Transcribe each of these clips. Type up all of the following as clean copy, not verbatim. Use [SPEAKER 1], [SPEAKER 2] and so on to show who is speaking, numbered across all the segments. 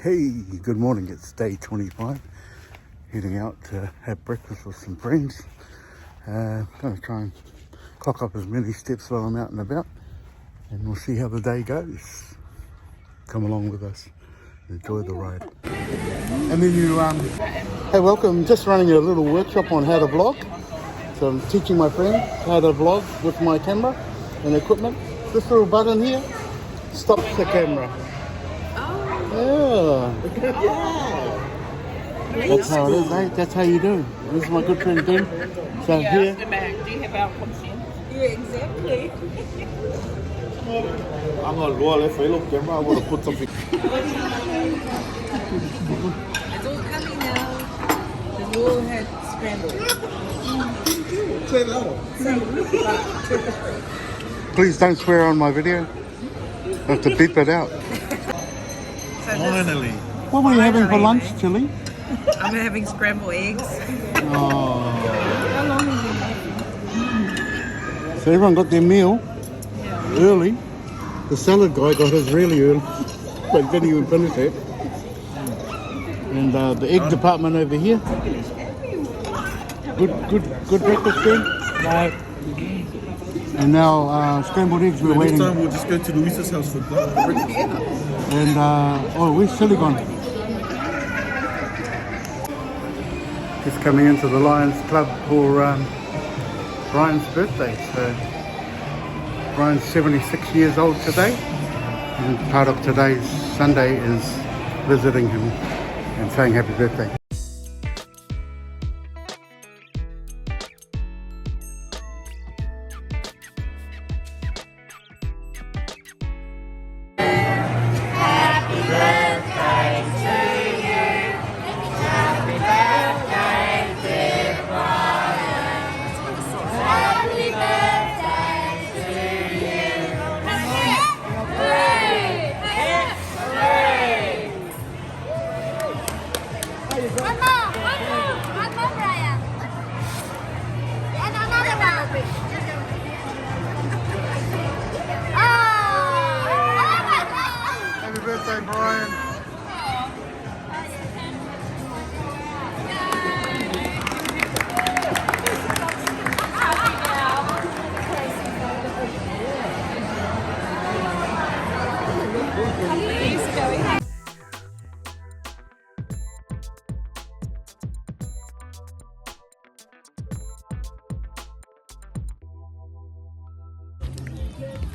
[SPEAKER 1] Hey, good morning. It's day 25. Heading out to have breakfast with some friends. Going to try and clock up as many steps while I'm out and about, and we'll see how the day goes. Come along with us. Enjoy the ride. And then hey, welcome. Just running a little workshop on how to vlog. So I'm teaching my friend how to vlog with my camera and equipment. This little button here stops the camera. Yeah. That's how it is, eh? That's how you do. This is my good friend Ben. So here.
[SPEAKER 2] Do you have our consent?
[SPEAKER 3] Yeah, exactly.
[SPEAKER 4] I'm not loyal. If I look camera, I want to put something.
[SPEAKER 3] It's all coming now. The wall had scrambled.
[SPEAKER 1] Please don't swear on my video. I have to beep it out.
[SPEAKER 4] Finally.
[SPEAKER 1] What were you having for lunch, Chili?
[SPEAKER 3] I'm having scrambled eggs.
[SPEAKER 1] Oh. So everyone got their meal early. The salad guy got his really early, but didn't even finish it. And the egg department over here. Good breakfast, Ben?
[SPEAKER 4] No.
[SPEAKER 1] And now scrambled eggs. We're waiting.
[SPEAKER 4] Next time we'll just go to Louisa's house for breakfast.
[SPEAKER 1] And where's Chili gone? Just coming into the Lions Club for Brian's birthday. So Brian's 76 years old today, and part of today's Sunday is visiting him and saying happy birthday. Happy birthday, Brian.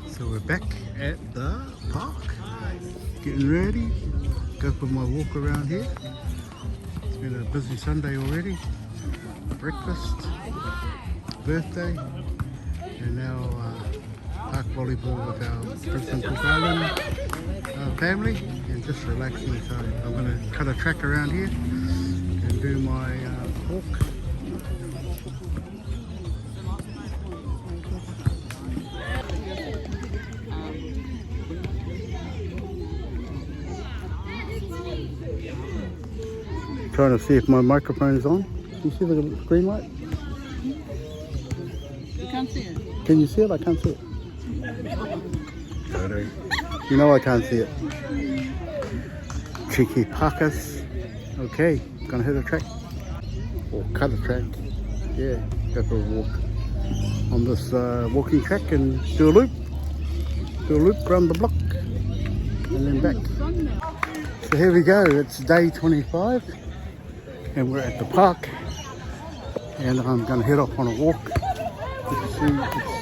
[SPEAKER 1] So we're back at the park, getting ready, go for my walk around here. It's been a busy Sunday already. Breakfast, birthday, and now park volleyball with our Brisbane Cook Island family, and just relaxing. So I'm going to cut a track around here and do my walk. Trying to see if my microphone is on. Can you see the green light?
[SPEAKER 3] You can't see it.
[SPEAKER 1] Can you see it? I can't see it. You know I can't see it. Cheeky Parkas. Okay, gonna hit a track. Or cut a track. Yeah, go for a walk on this walking track and do a loop. Do a loop around the block and then back. So here we go, it's day 25. And we're at the park, and I'm going to head off on a walk. You can see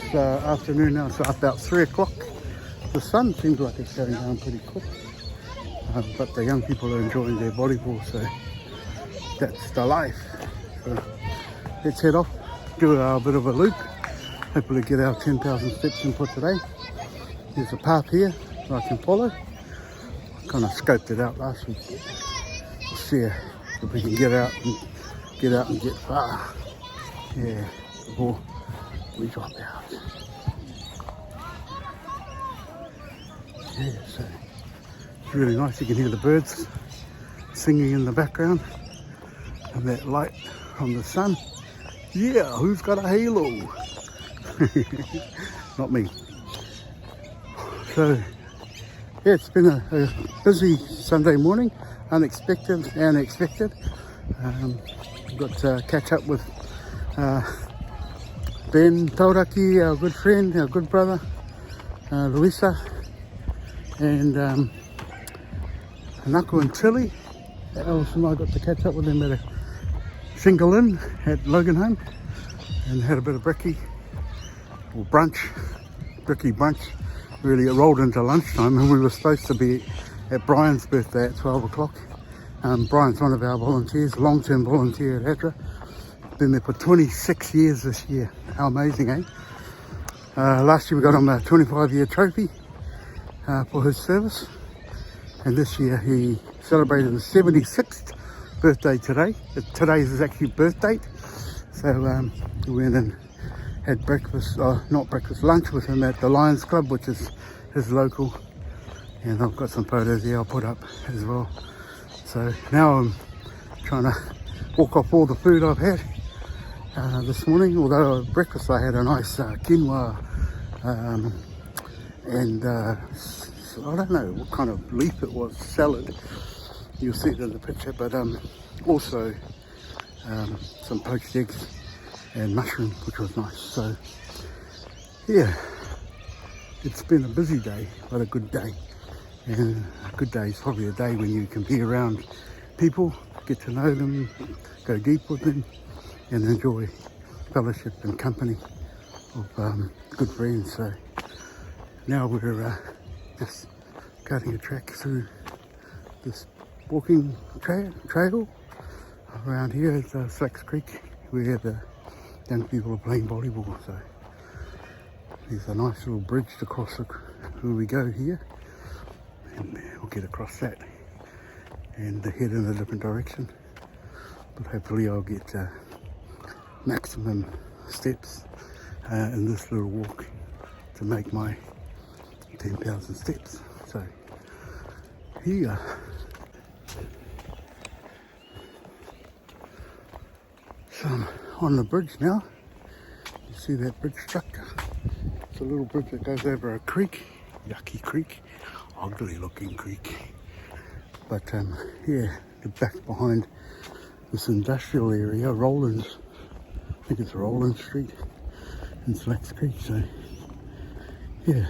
[SPEAKER 1] it's afternoon now, so about 3 o'clock. The sun seems like it's going down pretty quick, but the young people are enjoying their volleyball, so that's the life. So let's head off, do a bit of a loop, hopefully get our 10,000 steps in for today. There's a path here that I can follow. I kind of scoped it out last week. We'll see if we can get out and get far. Yeah, before we drop out. Yeah, so it's really nice. You can hear the birds singing in the background and that light from the sun. Yeah, who's got a halo? Not me. So Yeah, it's been a busy Sunday morning, unexpected and expected. Got to catch up with Ben Tauraki, our good friend, our good brother, Luisa, and Naku and Tilly. Alice and I got to catch up with them at a single inn at Logan Home and had a bit of brekkie, or brekkie brunch. Really, it rolled into lunchtime and we were supposed to be at Brian's birthday at 12 o'clock. Brian's one of our volunteers, long-term volunteer at ADRA. Been there for 26 years this year. How amazing, eh? Last year we got him a 25-year trophy for his service. And this year he celebrated his 76th birthday today. Today is his actual birth date. So we went and had breakfast, lunch with him at the Lions Club, which is his local. And I've got some photos here I'll put up as well. So now I'm trying to walk off all the food I've had this morning. Although at breakfast I had a nice quinoa and I don't know what kind of leaf it was, salad. You'll see it in the picture, but also some poached eggs and mushroom, which was nice. So yeah, it's been a busy day, but a good day. And a good day is probably a day when you can be around people, get to know them, go deep with them, and enjoy fellowship and company of good friends. So now we're just cutting a track through this walking trail around here at Slacks Creek, where the young people are playing volleyball. So there's a nice little bridge to cross where we go here, and we'll get across that and head in a different direction. But hopefully I'll get maximum steps in this little walk to make my 10,000 steps. So here, so I'm on the bridge now. You see that bridge structure? It's a little bridge that goes over a creek, yucky creek, ugly looking creek. But yeah, the back behind this industrial area, Roland's, I think it's Roland Street in Slacks Creek. So yeah,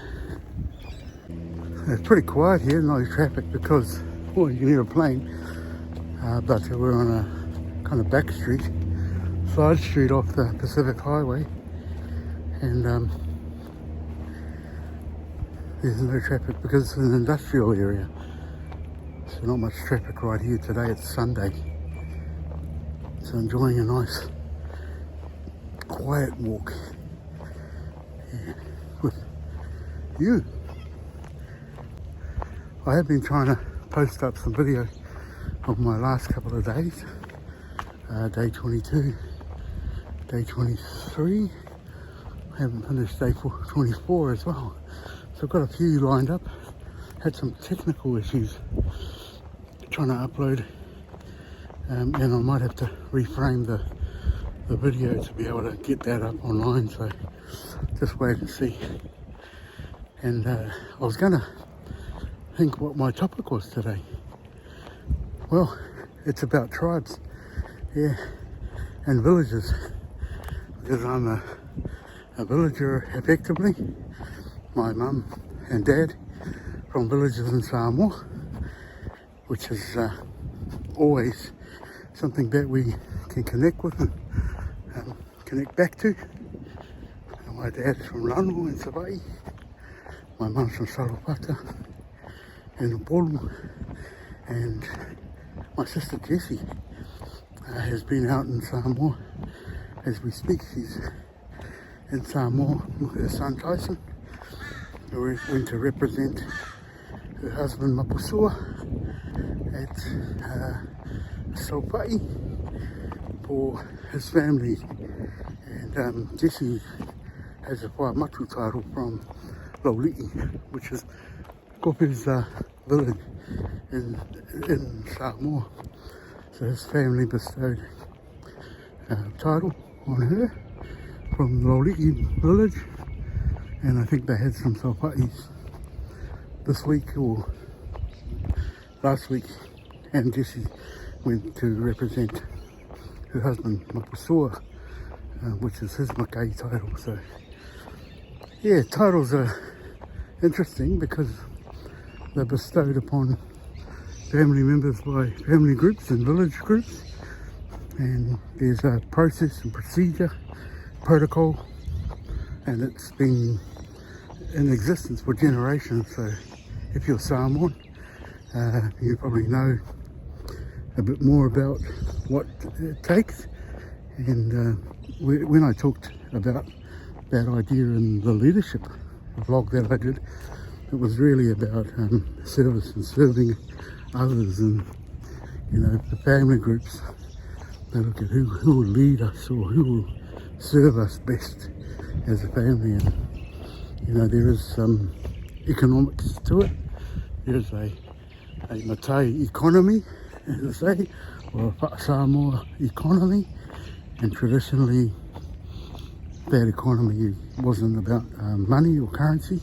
[SPEAKER 1] it's pretty quiet here, no traffic because, well, you can hear a plane, but we're on a kind of back street, side street off the Pacific Highway, and there's no traffic because it's an industrial area, so not much traffic right here today. It's Sunday, so enjoying a nice quiet walk with you. I have been trying to post up some video of my last couple of days, day 22, day 23. I haven't finished day 24 as well, so I've got a few lined up. Had some technical issues trying to upload, and I might have to reframe the video to be able to get that up online, so just wait and see. And I was gonna think what my topic was today. Well, it's about tribes, yeah, and villages, because I'm a villager effectively. My mum and dad from villages in Samoa, which is always something that we can connect with and connect back to. And my dad's from Rano in Savai, my mum's from Salopata in Upolu, and my sister Jessie has been out in Samoa as we speak. She's in Samoa with her son Tyson, who went to represent her husband Mapusua at Sopai for his family. And Jessie has a whaamatu title from Laulii, which is Kope's village in Samoa. So his family bestowed a title on her from Laulii village, and I think they had some Saupa'is this week or last week, and Jessie went to represent her husband Mapusua, which is his Makai title. So yeah, titles are interesting because they're bestowed upon family members by family groups and village groups, and there's a process and procedure, protocol, and it's been in existence for generations. So if you're Samoan, you probably know a bit more about what it takes. And when I talked about that idea in the leadership vlog that I did, it was really about service and serving others, and you know, the family groups, they look at who will lead us or who will serve us best as a family. And you know, there is some economics to it. There's a Matai economy, as they say, or a Samoa economy, and traditionally that economy wasn't about money or currency.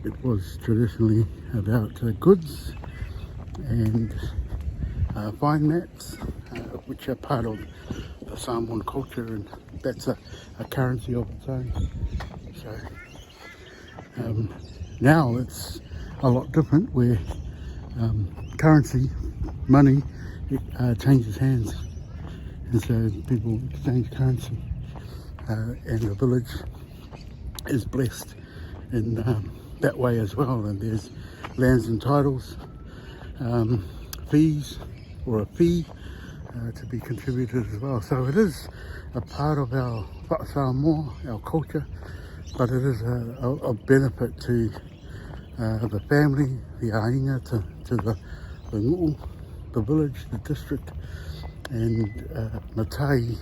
[SPEAKER 1] It was traditionally about goods and fine mats, which are part of the Samoan culture, and that's a currency of its own. So now it's a lot different, where currency, money, changes hands, and so people exchange currency, and the village is blessed in that way as well. And there's lands and titles, fees or a fee to be contributed as well. So it is a part of our Samoa, our culture, but it is a benefit to the family, the ainga, to the nguu, the village, the district, and Matai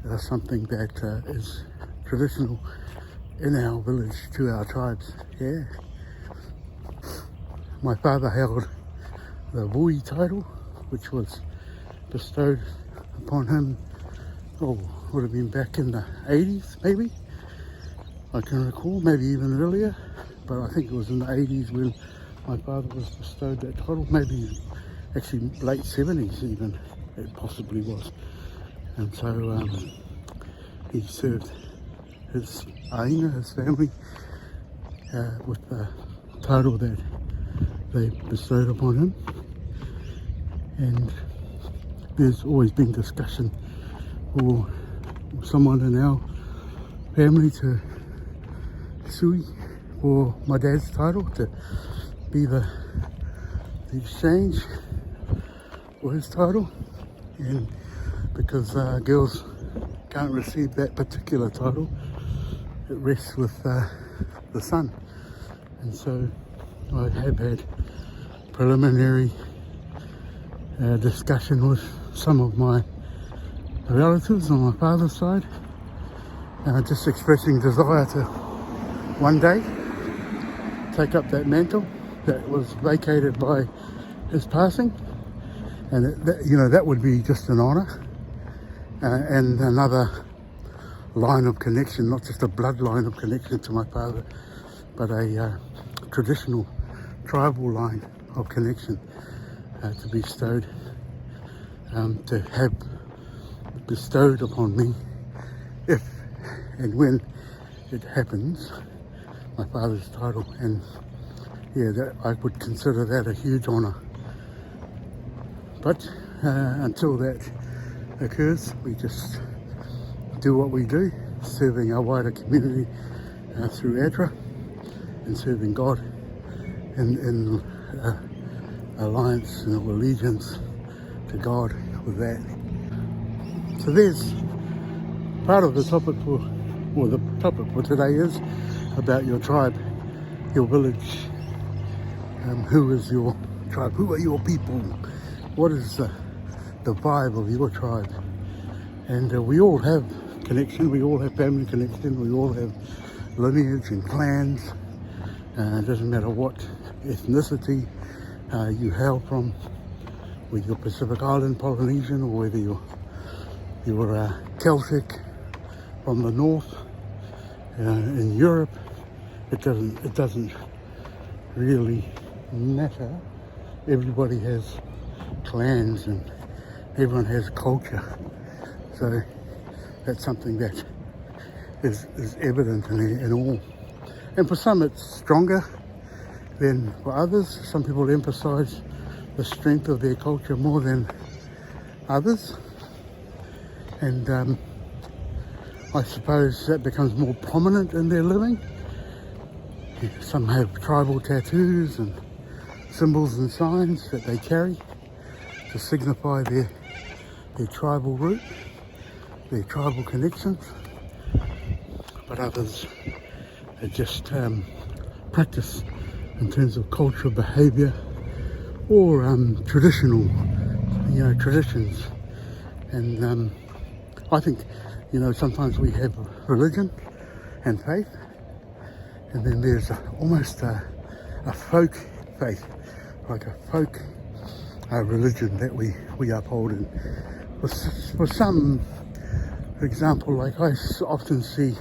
[SPEAKER 1] is something that is traditional in our village to our tribes. Yeah. My father held the Vui title, which was bestowed upon him, would have been back in the 80s maybe, I can recall, maybe even earlier, but I think it was in the 80s when my father was bestowed that title, maybe actually late 70s even, it possibly was. And so he served his ainga, his family, with the title that they bestowed upon him. And there's always been discussion for someone in our family to sui for my dad's title, to be the exchange for his title, and because girls can't receive that particular title, it rests with the son. And so I have had preliminary discussion with some of my relatives on my father's side, just expressing desire to one day take up that mantle that was vacated by his passing, and that would be just an honour, and another line of connection, not just a bloodline of connection to my father, but a traditional tribal line of connection to be bestowed, to have bestowed upon me, if and when it happens, my father's title. And yeah, that I would consider that a huge honour. But until that occurs, we just do what we do, serving our wider community through ADRA, and serving God in alliance and allegiance to God with that. So there's part of the topic the topic for today is about your tribe, your village. Who is your tribe? Who are your people? What is the vibe of your tribe? And we all have connection, we all have family connection, we all have lineage and clans. It doesn't matter what ethnicity you hail from, whether you're Pacific Island Polynesian or whether you're Celtic from the north in Europe. It doesn't really matter. Everybody has clans and everyone has culture. So that's something that is evident in all. And for some it's stronger than for others. Some people emphasize the strength of their culture more than others. And I suppose that becomes more prominent in their living. Some have tribal tattoos and symbols and signs that they carry to signify their tribal root, their tribal connections. But others are just practice in terms of cultural behaviour or traditional, traditions. And I think, sometimes we have religion and faith, and then there's almost a folk faith, like a folk religion that we uphold. And for some, for example, like I often see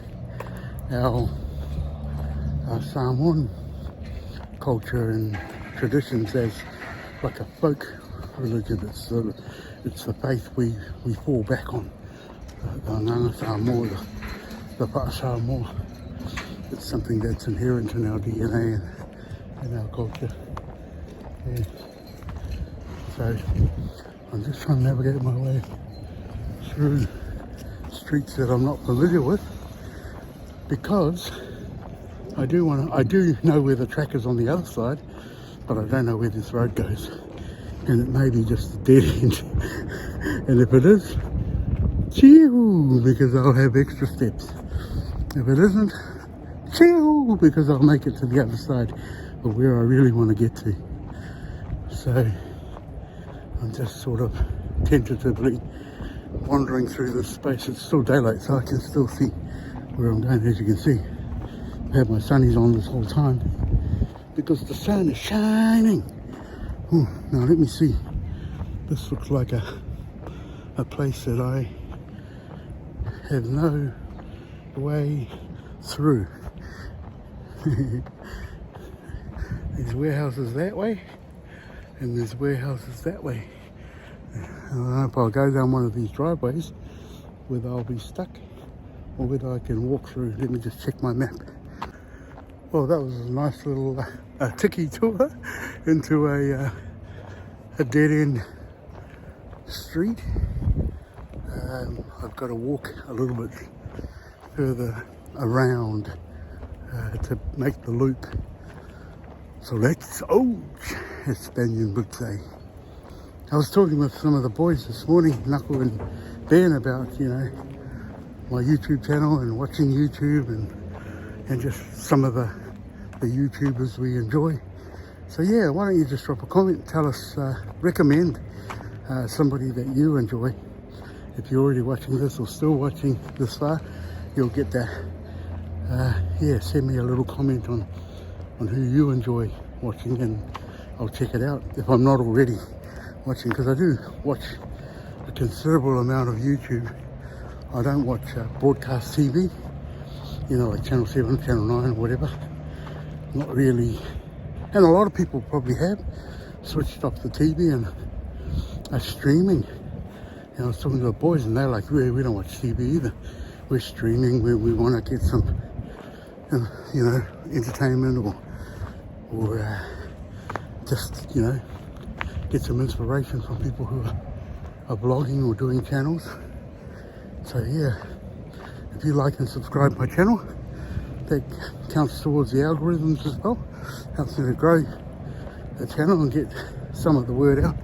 [SPEAKER 1] our Samoan culture and traditions as like a folk religion. It's the faith we fall back on. The Nganga Samoa, the Pa'a Samoa. It's something that's inherent in our DNA and our culture. Yeah. So I'm just trying to navigate my way through streets that I'm not familiar with, because I do know where the track is on the other side, but I don't know where this road goes, and it may be just a dead end. And if it is, cheehoo, because I'll have extra steps. If it isn't, cheehoo, because I'll make it to the other side of where I really want to get to. So I'm just sort of tentatively wandering through this space. It's still daylight, so I can still see where I'm going. As you can see, I have my sunnies on this whole time because the sun is shining. Ooh, now let me see. This looks like a place that I have no way through. There's warehouses that way, and there's warehouses that way. I don't know if I'll go down one of these driveways, whether I'll be stuck or whether I can walk through. Let me just check my map. Well, that was a nice little tiki tour into a dead-end street. I've got to walk a little bit further around to make the loop. So let's, as Spaniard would say. I was talking with some of the boys this morning, Knuckle and Ben, about, my YouTube channel and watching YouTube and just some of the YouTubers we enjoy. So yeah, why don't you just drop a comment, tell us, recommend somebody that you enjoy. If you're already watching this or still watching this far, you'll get that. Send me a little comment on who you enjoy watching, and I'll check it out if I'm not already watching, because I do watch a considerable amount of YouTube. I don't watch broadcast TV, like Channel 7, Channel 9 or whatever. Not really. And a lot of people probably have switched off the TV and are streaming. I was talking to the boys and they're like, we don't watch TV either. We're streaming, we want to get some, entertainment or just, get some inspiration from people who are blogging or doing channels. So yeah, if you like and subscribe my channel, that counts towards the algorithms as well. Helps me to grow the channel and get some of the word out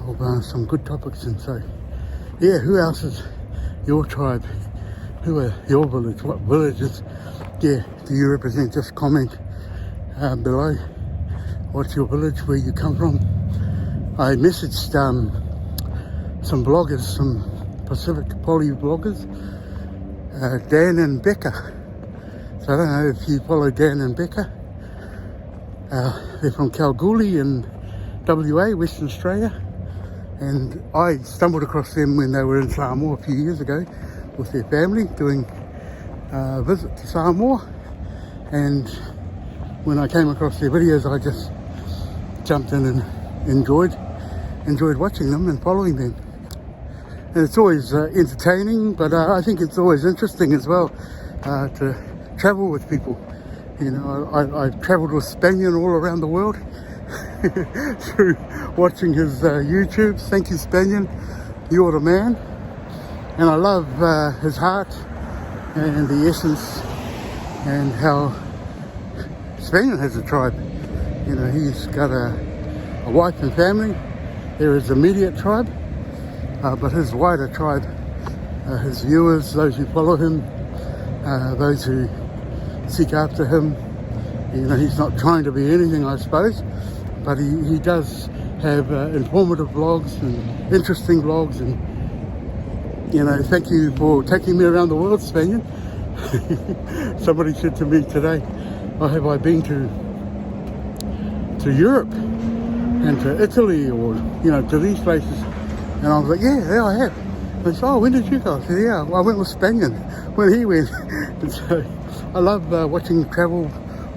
[SPEAKER 1] of some good topics. And so, yeah, who else is your tribe? Who are your village? What villages, do you represent? Just comment below. What's your village, where you come from? I messaged some bloggers, some Pacific Poly bloggers, Dan and Becca. So I don't know if you follow Dan and Becca. They're from Kalgoorlie in WA, Western Australia. And I stumbled across them when they were in Samoa a few years ago with their family, doing a visit to Samoa. And when I came across their videos, I just jumped in and enjoyed watching them and following them. And it's always entertaining, but I think it's always interesting as well to travel with people. You know, I've travelled with Spanian all around the world through watching his YouTubes. Thank you, Spanian, you're the man. And I love his heart and the essence and how Spanian has a tribe. You know, he's got a wife and family. There is immediate tribe, but his wider tribe, his viewers, those who follow him, those who seek after him. You know, he's not trying to be anything, I suppose, but he does have informative vlogs and interesting vlogs. And, you know, thank you for taking me around the world, Spanian. Somebody said to me today, oh, have I been to Europe and to Italy, or, you know, to these places? And I was like, yeah, I have. They said, oh, when did you go? I said, yeah, I went with Spanian when he went. And so I love watching travel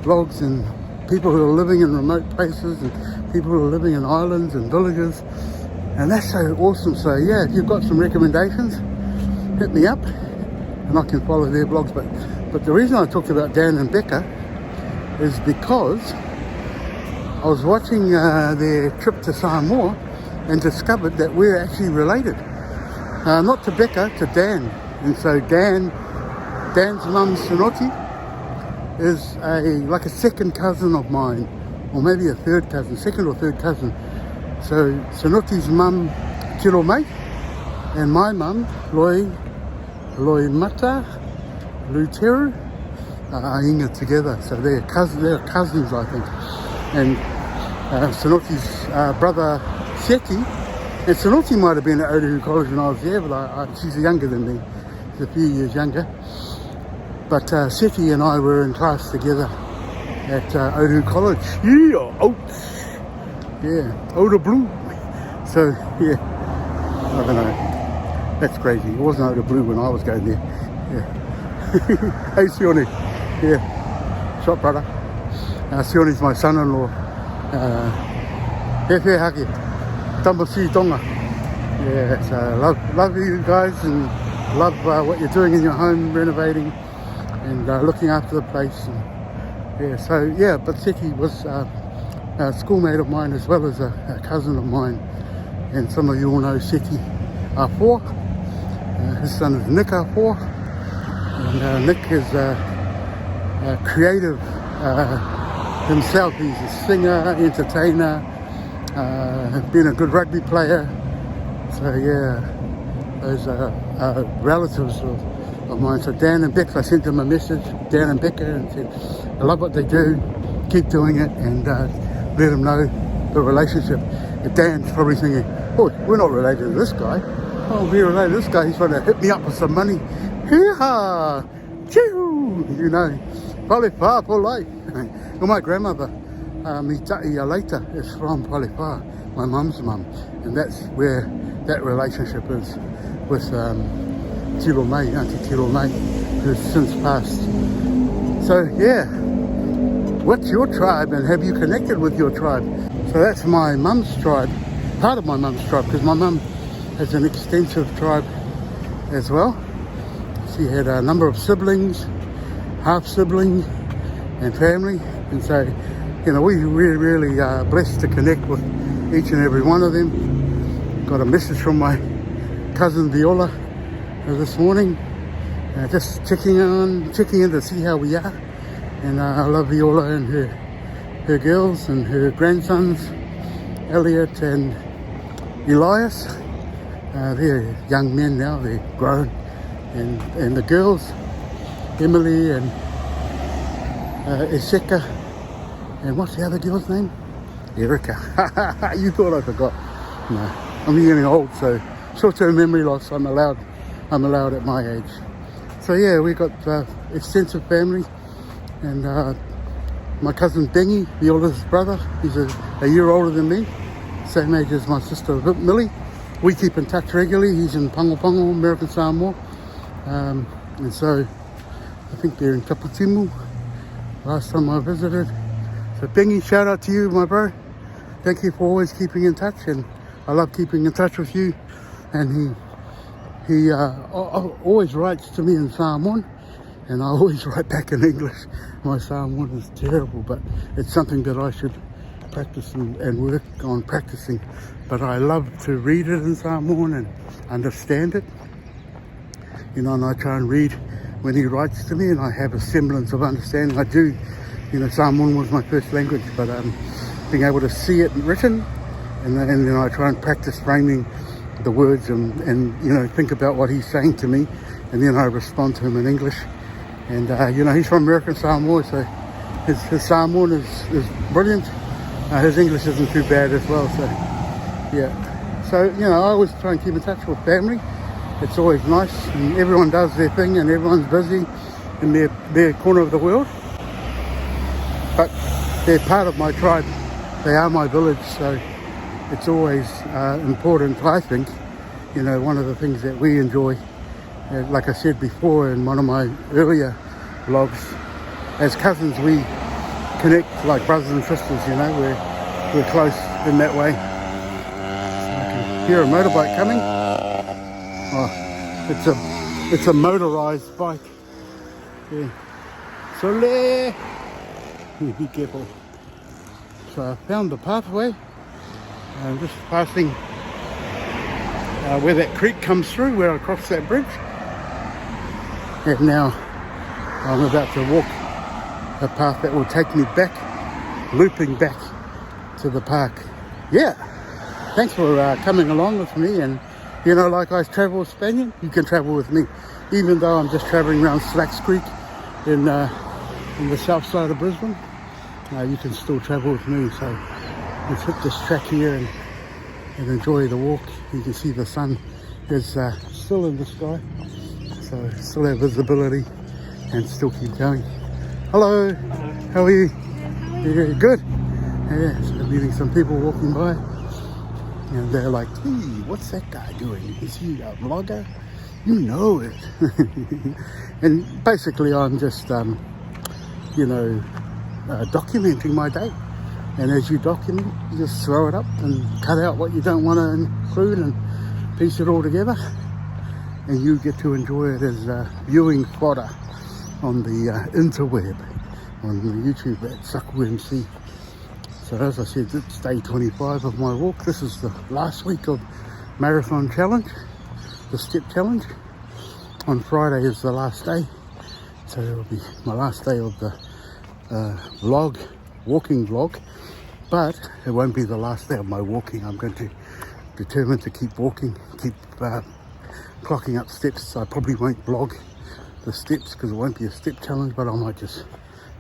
[SPEAKER 1] vlogs and people who are living in remote places and people who are living in islands and villages. And that's so awesome. So yeah, if you've got some recommendations, hit me up and I can follow their vlogs. But the reason I talked about Dan and Becca is because I was watching their trip to Samoa and discovered that we're actually related. Not to Becca, to Dan. And so Dan's mum, Sonotti, is like a second cousin of mine, or maybe a third cousin, second or third cousin. So Sonotti's mum, May, and my mum, Loi Mata, Luteru, are Inga together. So they're cousins, I think. And Sonotti's brother, Seti, and Sonotti might have been at Otahu College when I was there, but she's younger than me. She's a few years younger. But Seti and I were in class together at Otahu College. Yeah, Oats. Yeah, Oda Blue. So, yeah, I don't know. That's crazy. It wasn't Oda Blue when I was going there. Yeah. Hey, Sione. Yeah, shot brother. Sione's my son-in-law. Hefe Haki. Tambasi Tonga. Yeah, so love you guys and love what you're doing in your home, renovating and looking after the place. And, yeah, so yeah, but Seti was a schoolmate of mine as well as a cousin of mine. And some of you all know Seti Afo. His son is Nick Afo. And Nick is creative himself. He's a singer, entertainer, been a good rugby player. So yeah, those are relatives of mine. So Dan and Beck, I sent them a message, Dan and Becca, and said, I love what they do, keep doing it, and let them know the relationship. And Dan's probably thinking, oh, we're not related to this guy. Oh, we're related to this guy. He's trying to hit me up with some money. Hee-ha! Cheehoo! You know, Palipa for life. Well, my grandmother, Mita'i Alaita, is from Palipa, my mum's mum. And that's where that relationship is with Tilo May, Auntie Tilo May, who's since passed. So, yeah. What's your tribe, and have you connected with your tribe? So that's my mum's tribe, part of my mum's tribe, because my mum has an extensive tribe as well. She had a number of siblings, half siblings and family, and so, you know, we're really blessed to connect with each and every one of them. Got a message from my cousin Viola this morning, just checking in to see how we are. And I love Viola and her girls and her grandsons, Elliot and Elias. They're young men now, they're grown. And the girls, Emily and Iseka. And what's the other girl's name? Erica. You thought I forgot. No, I'm getting old, so short-term memory loss, I'm allowed at my age. So yeah, we got extensive family. And my cousin Bengy, Viola's brother, he's a year older than me, same age as my sister Millie. We keep in touch regularly. He's in Pango Pango, American Samoa. And so I think they're in Kaputimu last time I visited. So Bengy, shout out to you, my bro. Thank you for always keeping in touch, and I love keeping in touch with you. And he always writes to me in Samoan, and I always write back in English. My Samoan is terrible, but it's something that I should practice and work on practicing. But I love to read it in Samoan and understand it. You know, and I try and read when he writes to me, and I have a semblance of understanding. I do, you know, Samoan was my first language, but being able to see it written, and then I try and practice framing the words and you know, think about what he's saying to me, and then I respond to him in English. And you know, he's from American Samoa, so his Samoan is brilliant. His English isn't too bad as well, so yeah. So, you know, I always try and keep in touch with family. It's always nice, and everyone does their thing, and everyone's busy in their corner of the world. But they're part of my tribe. They are my village, so it's always important, I think. You know, one of the things that we enjoy, like I said before in one of my earlier vlogs, as cousins we connect like brothers and sisters, you know, we're close in that way. So I can hear a motorbike coming. Oh, it's a motorized bike. Yeah. Sole! Be careful. So I found the pathway. I'm just passing where that creek comes through, where I cross that bridge. And now I'm about to walk a path that will take me back, looping back to the park. Yeah, thanks for coming along with me. And you know, like I travel with Spaniard, you can travel with me. Even though I'm just traveling around Slacks Creek in the south side of Brisbane, you can still travel with me. So let's hit this track here and enjoy the walk. You can see the sun is still in the sky, so still have visibility and still keep going. Hello, how are you? Yeah, good. Yeah, so meeting some people walking by, and they're like, hey, what's that guy doing? Is he a vlogger? You know it. And basically I'm just, you know, documenting my day. And as you document, you just throw it up and cut out what you don't want to include and piece it all together. And you get to enjoy it as viewing fodder on the interweb, on the YouTube at Saku MC. So as I said, it's day 25 of my walk. This is the last week of Marathon Challenge, the step challenge. On Friday is the last day. So it'll be my last day of the walking vlog. But it won't be the last day of my walking. I'm going to determine to keep walking, keep clocking up steps. I probably won't vlog the steps because it won't be a step challenge, but I might just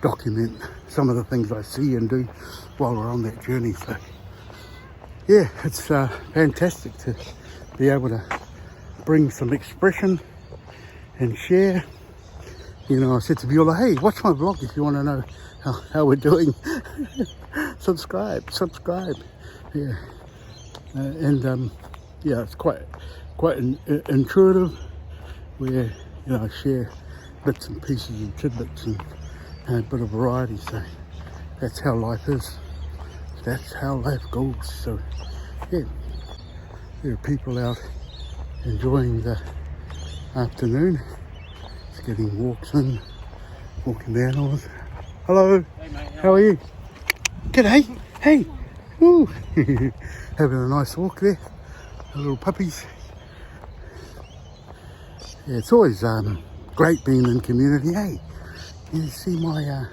[SPEAKER 1] document some of the things I see and do while we're on that journey. So yeah, it's fantastic to be able to bring some expression and share. You know, I said to Viola, hey, watch my vlog if you want to know how we're doing. subscribe. Yeah. Yeah, it's quite intuitive, where, you know, I share bits and pieces and tidbits and a bit of variety. So that's how life is. That's how life goes. So yeah, there are people out enjoying the afternoon. It's getting walks in, walking the animals. Hello. Hey mate, how are you? G'day. Hey. Woo. Having a nice walk there. The little puppies. Yeah, it's always great being in community. Hey, you see my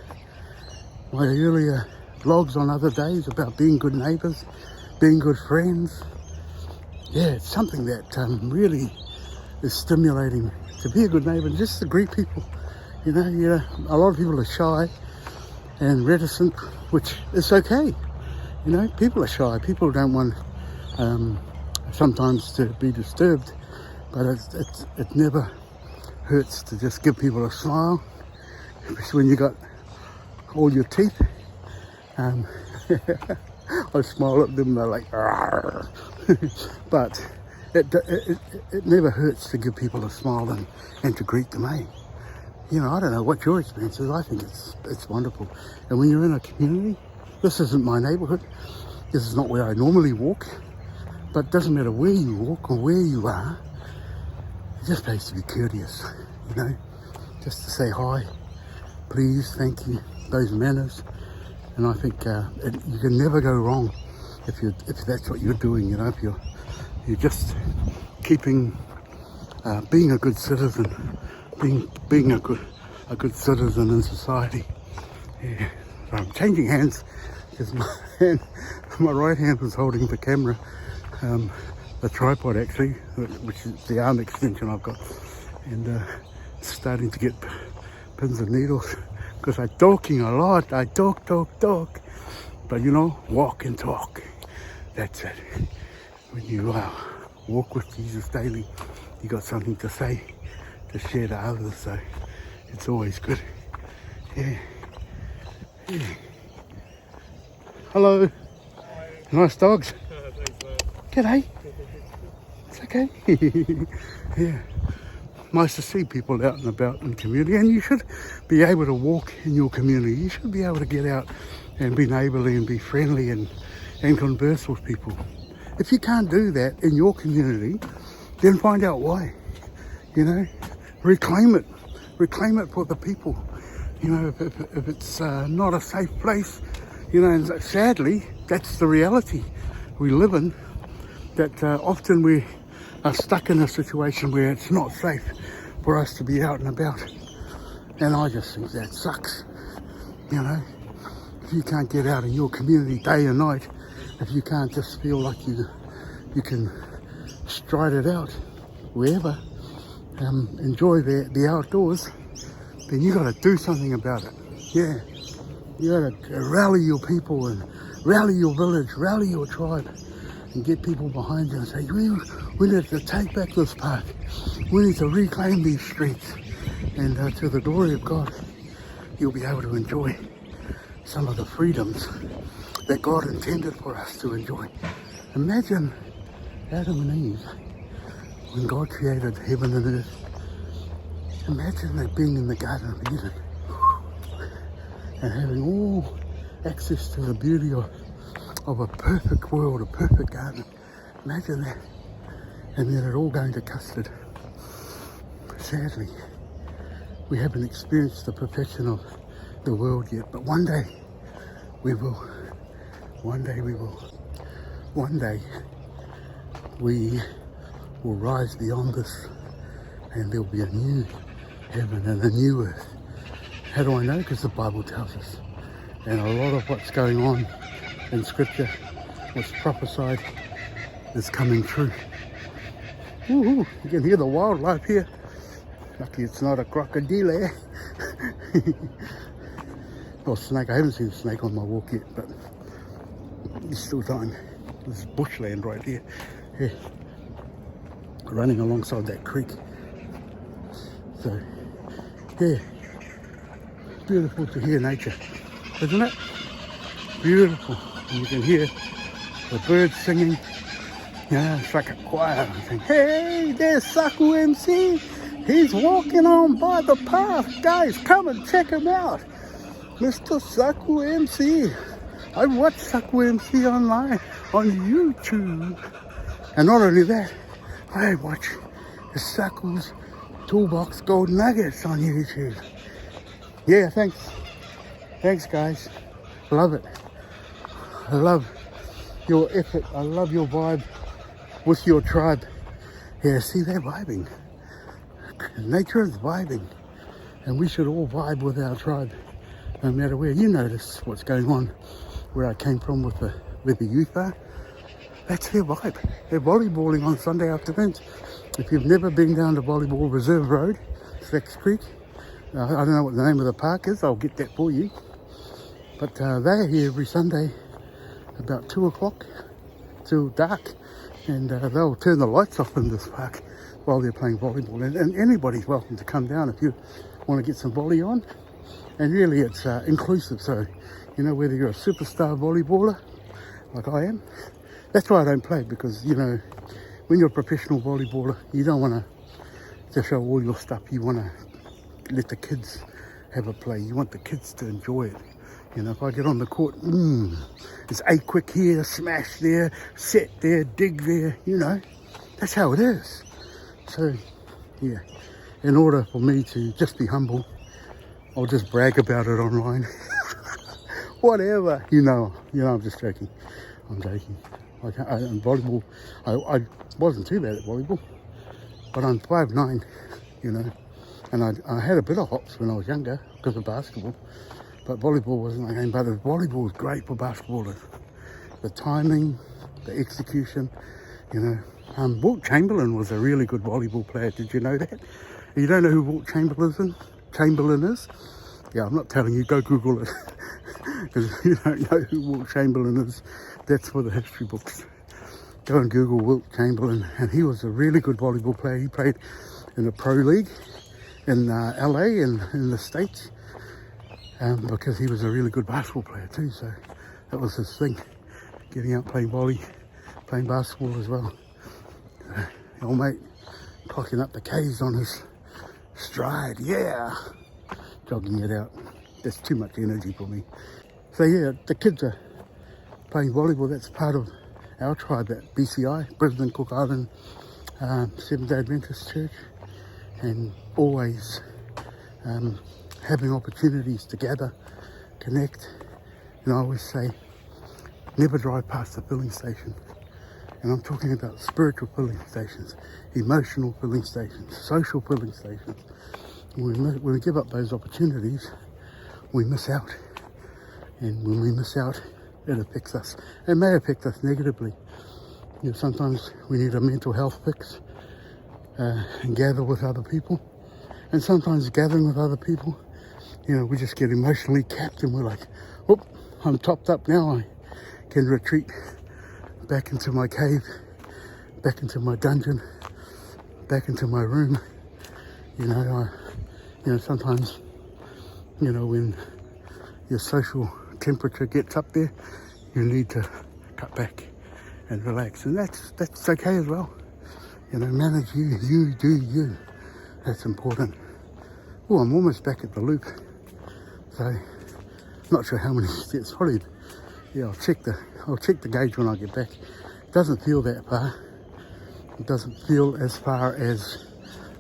[SPEAKER 1] my earlier vlogs on other days about being good neighbours, being good friends. Yeah, it's something that really is stimulating, to be a good neighbour and just to greet people. You know, a lot of people are shy and reticent, which is okay. You know, people are shy. People don't want sometimes to be disturbed, but it never hurts to just give people a smile, especially when you got all your teeth. I smile at them, they're like, but it never hurts to give people a smile and to greet them, eh? You know, I don't know what your experience is. I think it's wonderful. And when you're in a community, This isn't my neighbourhood. This is not where I normally walk. But it doesn't matter where you walk or where you are. It just pays to be courteous, you know. Just to say hi, please, thank you, those manners. And I think you can never go wrong if that's what you're doing, you know, if you're just keeping, being a good citizen, being a good citizen in society. Yeah. So I'm changing hands because my right hand was holding the camera, the tripod actually, which is the arm extension I've got, and it's starting to get pins and needles because I'm talking a lot. I talk, but you know, walk and talk. That's it. When you walk with Jesus daily, you got something to say, to share to others. So it's always good. Yeah. Yeah. Hello. Nice dogs. G'day. It's okay. Yeah. Nice to see people out and about in the community, and you should be able to walk in your community. You should be able to get out and be neighbourly and be friendly and converse with people. If you can't do that in your community, then find out why. You know, reclaim it for the people. You know, if it's not a safe place, you know, and sadly, that's the reality we live in, that often we are stuck in a situation where it's not safe for us to be out and about. And I just think that sucks, you know. If you can't get out in your community day and night, if you can't just feel like you can stride it out wherever, enjoy the outdoors, then you got to do something about it. Yeah, you got to rally your people and rally your village, rally your tribe, and get people behind you and say, we need to take back this park. We need to reclaim these streets. And to the glory of God, you'll be able to enjoy some of the freedoms that God intended for us to enjoy. Imagine Adam and Eve, when God created heaven and earth. Imagine that being in the Garden of Eden and having all access to the beauty of a perfect world, a perfect garden. Imagine that. And then it all going to custard. Sadly, we haven't experienced the perfection of the world yet, but one day we will. One day we will. One day we will rise beyond this, and there'll be a new heaven and a new earth. How do I know? Because the Bible tells us. And a lot of what's going on in Scripture, what's prophesied, is coming true. Woo-hoo. You can hear the wildlife here. Lucky it's not a crocodile, eh? Or snake. I haven't seen a snake on my walk yet, but there's still time. There's bushland right here. Yeah. Running alongside that creek. So, yeah. Beautiful to hear nature, isn't it? Beautiful. And you can hear the birds singing. Yeah, it's like a choir. Hey, there's Saku MC. He's walking on by the path. Guys, come and check him out. Mr. Saku MC. I watch Saku MC online on YouTube. And not only that, I watch the Saku's Toolbox Gold Nuggets on YouTube. Yeah, thanks. Thanks, guys. Love it. I love your effort. I love your vibe with your tribe. Yeah, see, they're vibing. Nature is vibing. And we should all vibe with our tribe, no matter where. You notice what's going on where I came from with the youth are. That's their vibe. They're volleyballing on Sunday afternoons. If you've never been down to Volleyball Reserve Road, Sex Creek, I don't know what the name of the park is, I'll get that for you. But they're here every Sunday about 2 o'clock till dark. And they'll turn the lights off in this park while they're playing volleyball. And anybody's welcome to come down if you want to get some volley on. And really it's inclusive. So, you know, whether you're a superstar volleyballer, like I am, that's why I don't play, because, you know, when you're a professional volleyballer, you don't want to show all your stuff. You want to let the kids have a play. You want the kids to enjoy it. You know, if I get on the court, it's 8 quick here, smash there, set there, dig there, you know. That's how it is. So, yeah, in order for me to just be humble, I'll just brag about it online. Whatever, you know, I'm just joking. I'm joking. And volleyball, I wasn't too bad at volleyball, but I'm 5'9", you know, and I had a bit of hops when I was younger because of basketball, but volleyball wasn't my game. But volleyball was great for basketballers. The timing, the execution, you know. Wilt Chamberlain was a really good volleyball player. Did you know that? You don't know who Wilt Chamberlain is? Yeah, I'm not telling you. Go Google it. Because if you don't know who Wilt Chamberlain is, that's for the history books. Go and Google Wilt Chamberlain, and he was a really good volleyball player. He played in the pro league in LA and in the States, because he was a really good basketball player too. So that was his thing, getting out playing playing basketball as well. Old mate clocking up the K's on his stride, yeah, jogging it out. That's too much energy for me. So yeah, the kids are playing volleyball. That's part of our tribe at BCI, Brisbane Cook Island Seventh-day Adventist Church, and always having opportunities to gather, connect. And I always say, never drive past the filling station. And I'm talking about spiritual filling stations, emotional filling stations, social filling stations. When we give up those opportunities, we miss out. And when we miss out, it affects us. It may affect us negatively. You know, sometimes we need a mental health fix and gather with other people. And sometimes gathering with other people, you know, we just get emotionally capped and we're like, whoop, I'm topped up now. I can retreat back into my cave, back into my dungeon, back into my room. You know, sometimes, you know, when your social temperature gets up there, you need to cut back and relax, and that's okay as well. You know, manage you do you. That's important. Oh, I'm almost back at the loop, so not sure how many steps. Probably, yeah. I'll check the gauge when I get back. It doesn't feel that far. It doesn't feel as far as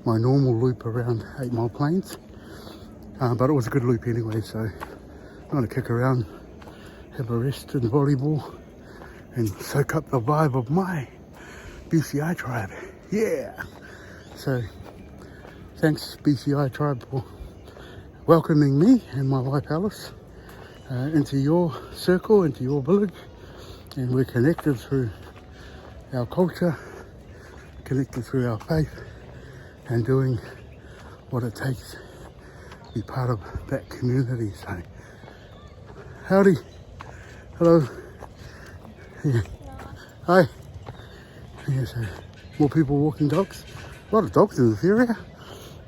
[SPEAKER 1] my normal loop around 8 Mile Plains, but it was a good loop anyway. So I'm going to kick around, have a rest in volleyball, and soak up the vibe of my BCI tribe. Yeah. So thanks BCI tribe for welcoming me and my wife Alice into your circle, into your village, and we're connected through our culture, connected through our faith, and doing what it takes to be part of that community. So howdy, hello. Yeah. Hi. Yeah, so more people walking dogs. A lot of dogs in this area.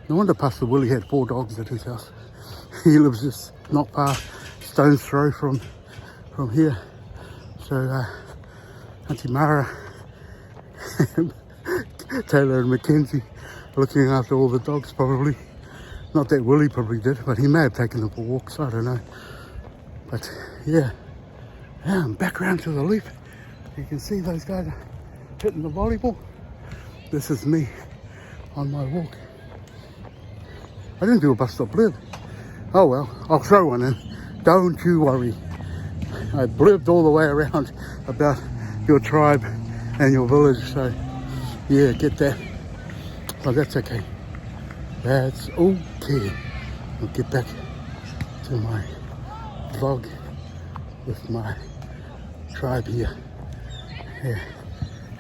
[SPEAKER 1] No wonder Pastor Willie had 4 dogs at his house. He lives just not far, stone's throw from here. So Auntie Mara, Taylor and Mackenzie looking after all the dogs probably. Not that Willie probably did, but he may have taken them for walks, I don't know. But yeah, I'm back around to the loop. You can see those guys hitting the volleyball. This is me on my walk. I didn't do a bus stop blurb. Oh well, I'll throw one in. Don't you worry. I blurbed all the way around about your tribe and your village, so yeah, get that. But that's okay. That's okay. I'll get back to my vlog with my tribe here. Yeah.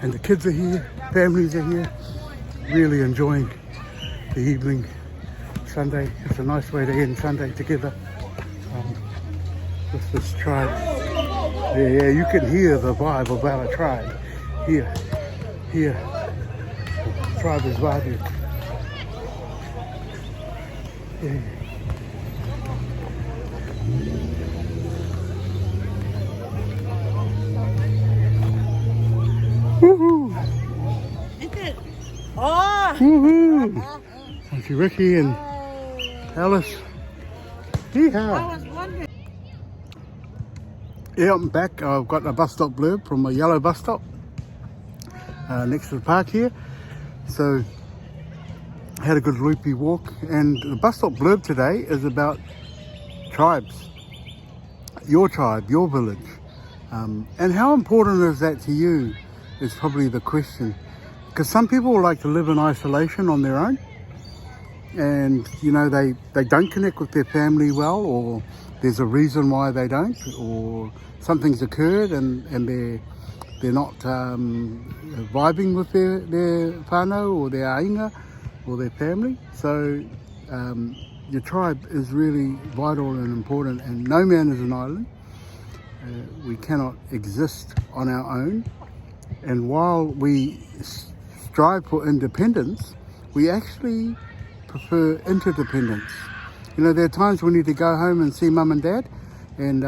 [SPEAKER 1] And the kids are here, families are here, really enjoying the evening. Sunday, it's a nice way to end Sunday together with this tribe. Yeah, you can hear the vibe of our tribe. Here, the tribe is vibing. Yeah. Woohoo!
[SPEAKER 3] Oh!
[SPEAKER 1] Woohoo! Auntie Ricky and Alice. Yeehaw!
[SPEAKER 3] I was wondering.
[SPEAKER 1] Yeah, I'm back. I've got a bus stop blurb from a yellow bus stop next to the park here. So, had a good loopy walk, and the bus stop blurb today is about tribes. Your tribe, your village. And how important is that to you is probably the question. Because some people like to live in isolation on their own, and you know they don't connect with their family well, or there's a reason why they don't, or something's occurred and they're not vibing with their whānau or their ainga or their family. So your tribe is really vital and important, and no man is an island. We cannot exist on our own, and while we strive for independence, we actually prefer interdependence. You know, there are times we need to go home and see mum and dad and,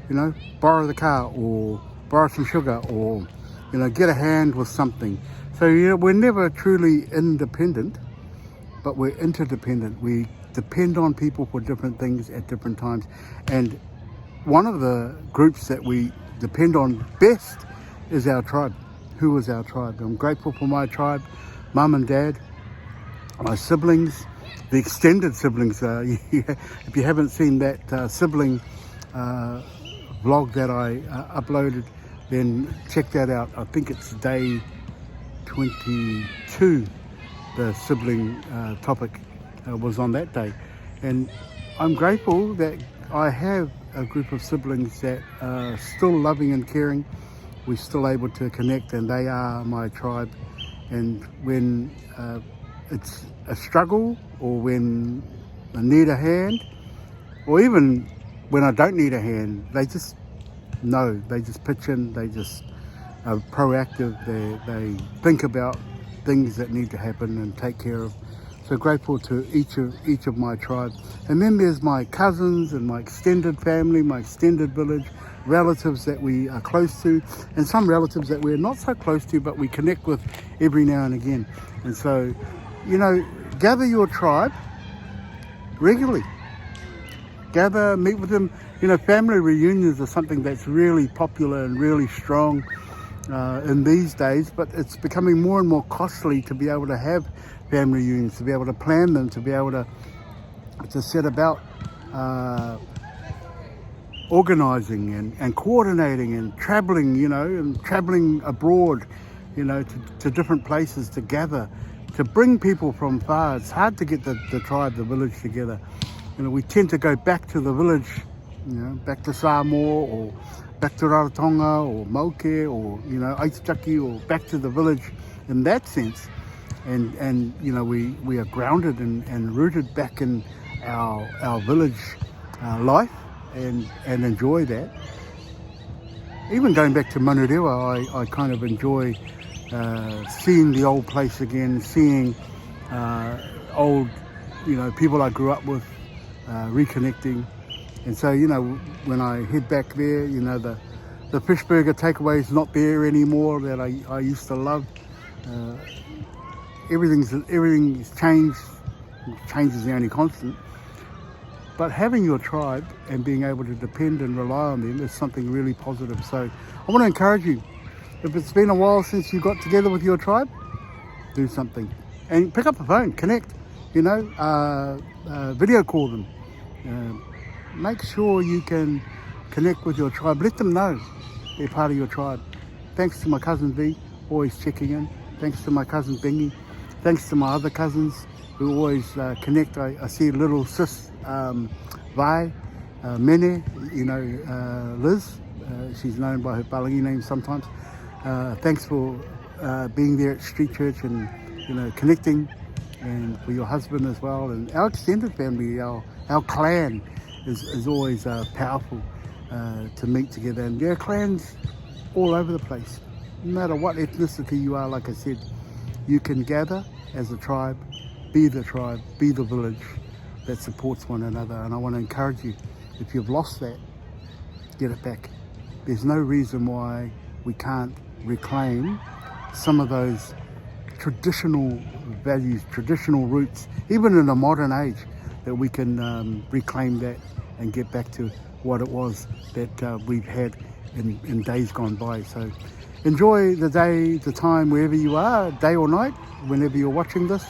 [SPEAKER 1] you know, borrow the car or borrow some sugar or, you know, get a hand with something. So, you know, we're never truly independent, but we're interdependent. We depend on people for different things at different times. And one of the groups that we depend on best is our tribe. Who is our tribe? I'm grateful for my tribe, mum and dad, my siblings, the extended siblings. If you haven't seen that sibling vlog that I uploaded, then check that out. I think it's day 22. The sibling topic was on that day. And I'm grateful that I have a group of siblings that are still loving and caring. We're still able to connect, and they are my tribe. And when it's a struggle, or when I need a hand, or even when I don't need a hand, they just know, they just pitch in, they just are proactive, they think about things that need to happen and take care of. So grateful to each of my tribe. And then there's my cousins and my extended family, my extended village, relatives that we are close to, and some relatives that we're not so close to, but we connect with every now and again. And so, you know, gather your tribe regularly. Gather, meet with them. You know, family reunions are something that's really popular and really strong in these days, but it's becoming more and more costly to be able to have family reunions, to be able to plan them, to be able to set about organising and coordinating and travelling, you know, and travelling abroad, you know, to different places to gather, to bring people from far. It's hard to get the tribe, the village together. You know, we tend to go back to the village, you know, back to Samoa or back to Rarotonga or Mauke or, you know, Aitutaki, or back to the village in that sense. And you know, we are grounded and rooted back in our village life and enjoy that. Even going back to Manurewa, I kind of enjoy seeing the old place again, seeing old, you know, people I grew up with, reconnecting. And so, you know, when I head back there, you know, the fish burger takeaway is not there anymore that I used to love. Everything's changed. Change is the only constant. But having your tribe and being able to depend and rely on them is something really positive. So I want to encourage you, if it's been a while since you got together with your tribe, do something. And pick up the phone, connect, you know, video call them. Make sure you can connect with your tribe. Let them know they're part of your tribe. Thanks to my cousin V, always checking in. Thanks to my cousin Bingy. Thanks to my other cousins who always connect. I see little sis Vai, Mene, you know, Liz. She's known by her Palangi name sometimes. Thanks for being there at Street Church and, you know, connecting, and for your husband as well. And our extended family, our clan is always powerful to meet together. And there are clans all over the place. No matter what ethnicity you are, like I said, you can gather as a tribe, be the village that supports one another. And I want to encourage you, if you've lost that, get it back. There's no reason why we can't reclaim some of those traditional values, traditional roots, even in a modern age, that we can reclaim that and get back to what it was that we've had in days gone by. So enjoy the day, the time, wherever you are, day or night, whenever you're watching this.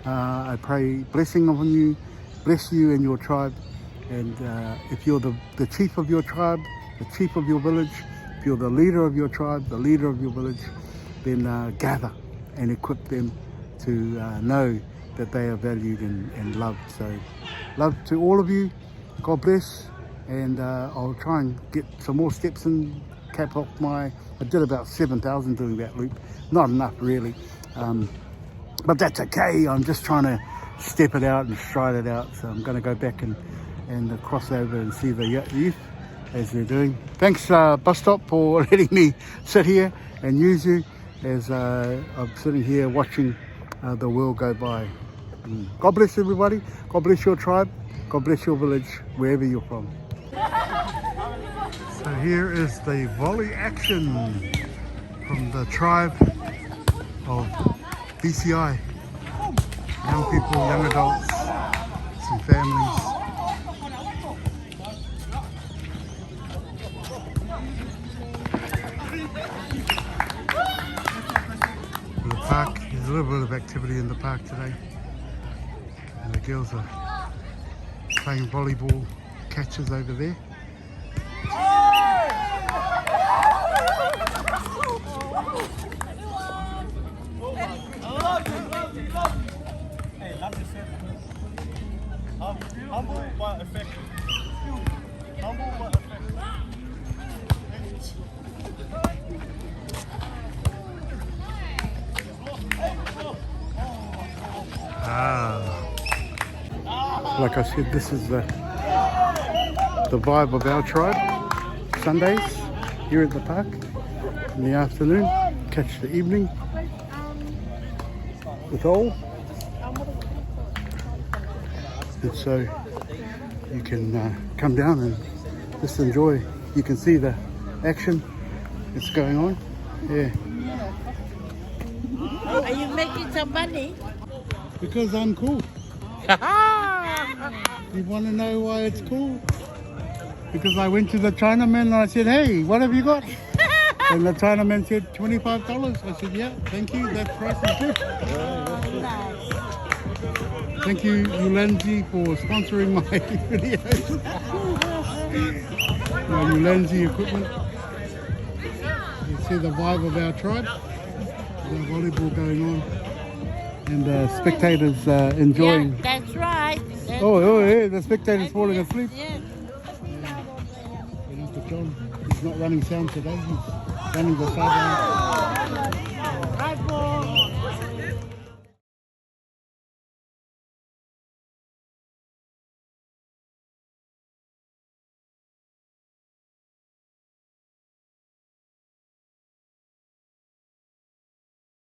[SPEAKER 1] I pray blessing on you, bless you and your tribe. And if you're the chief of your tribe, the chief of your village, if you're the leader of your tribe, the leader of your village, then gather and equip them to know that they are valued and loved. So love to all of you. God bless. And I'll try and get some more steps and cap off I did about 7,000 doing that loop. Not enough really. But that's okay. I'm just trying to step it out and stride it out. So I'm going to go back and cross over and see the youth as they're doing. Thanks bus stop for letting me sit here and use you as I'm sitting here watching the world go by. God bless everybody. God bless your tribe. God bless your village, wherever you're from. So here is the volley action from the tribe of BCI. Young people, young adults, some families. In the park, there's a little bit of activity in the park today. And the girls are playing volleyball catches over there.
[SPEAKER 4] Humble but effective. Humble but effective.
[SPEAKER 1] Like I said, this is the vibe of our tribe. Sundays here at the park in the afternoon, catch the evening with all. And so you can come down and just enjoy. You can see the action that's going on. Yeah.
[SPEAKER 3] Are you making some money?
[SPEAKER 1] Because I'm cool. You want to know why it's cool? Because I went to the Chinaman and I said, hey, what have you got? And the Chinaman said, $25. I said, yeah, thank you, that price is good. Thank you, Ulanzi, for sponsoring my videos. My Ulanzi equipment. You see the vibe of our tribe. There's volleyball going on. And spectators enjoying.
[SPEAKER 3] Yeah, that's right.
[SPEAKER 1] Oh, yeah, the spectators falling asleep.
[SPEAKER 3] Yeah.
[SPEAKER 1] John, he's not running sound today. He's running the sideline.